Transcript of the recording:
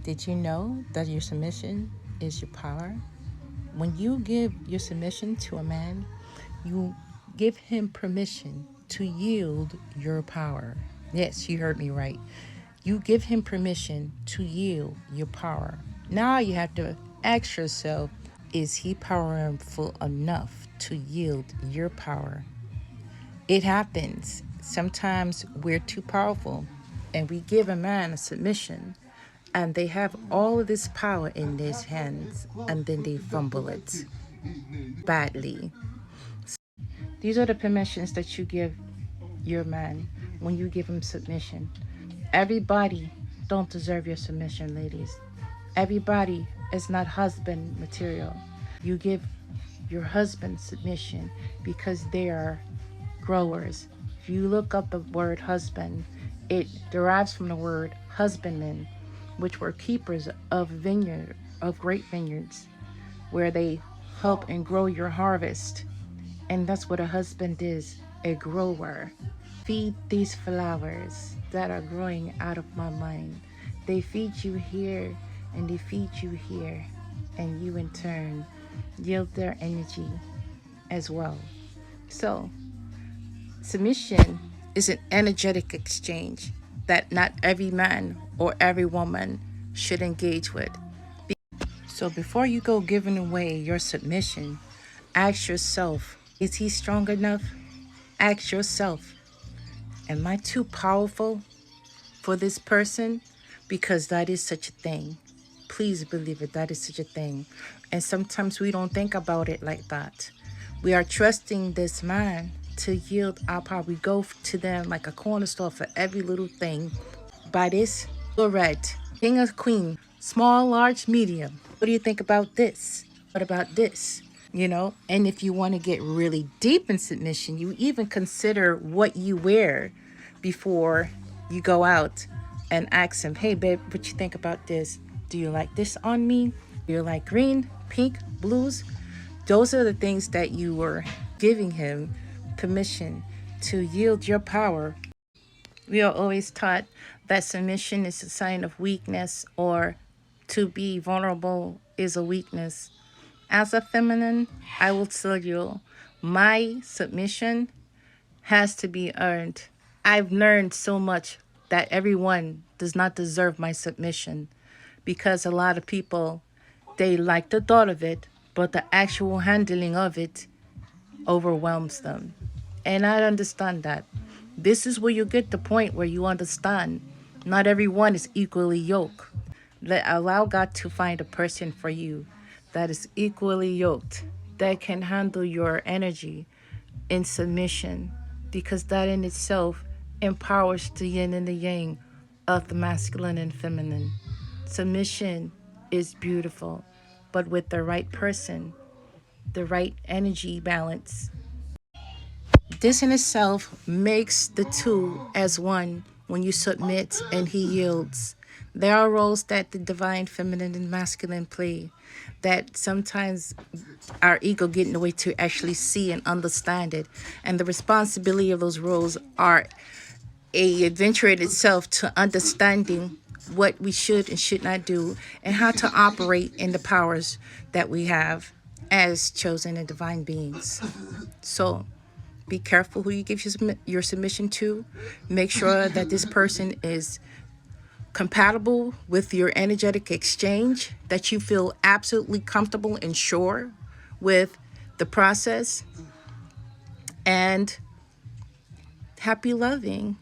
Did you know that your submission is your power? When you give your submission to a man, you give him permission to yield your power. Yes, you heard me right. You give him permission to yield your power. Now you have to ask yourself, is he powerful enough to yield your power? It happens. Sometimes we're too powerful and we give a man a submission and they have all of this power in their hands and then they fumble it badly. These are the permissions that you give your man when you give him submission. Everybody don't deserve your submission, ladies. Everybody is not husband material. You give your husband submission because they are growers. If you look up the word husband, it derives from the word husbandmen, which were keepers of great vineyards, where they help and grow your harvest. And that's what a husband is, a grower. Feed these flowers that are growing out of my mind. They feed you here and they feed you here, and you in turn yield their energy as well. So, submission is an energetic exchange that not every man or every woman should engage with. So before you go giving away your submission, ask yourself, is he strong enough? Ask yourself, am I too powerful for this person? Because that is such a thing. Please believe it, that is such a thing. And sometimes we don't think about it like that. We are trusting this man to yield our power. We go to them like a corner store for every little thing. Buy this, or red, king or queen, small, large, medium. What do you think about this? What about this? You know, and if you want to get really deep in submission, you even consider what you wear before you go out and ask him, hey, babe, what you think about this? Do you like this on me? Do you like green, pink, blues? Those are the things that you were giving him permission to yield your power. We are always taught that submission is a sign of weakness, or to be vulnerable is a weakness. As a feminine, I will tell you, my submission has to be earned. I've learned so much that everyone does not deserve my submission, because a lot of people, they like the thought of it, but the actual handling of it overwhelms them. And I understand that. This is where you get the point where you understand not everyone is equally yoked. Allow God to find a person for you that is equally yoked, that can handle your energy in submission, because that in itself empowers the yin and the yang of the masculine and feminine. Submission is beautiful, but with the right person, the right energy balance, this in itself makes the two as one when you submit and he yields. There are roles that the divine feminine and masculine play that sometimes our ego get in the way to actually see and understand it. And the responsibility of those roles are a adventure in itself to understanding what we should and should not do and how to operate in the powers that we have as chosen and divine beings. So be careful who you give your submission to. Make sure that this person is compatible with your energetic exchange, that you feel absolutely comfortable and sure with the process. And happy loving.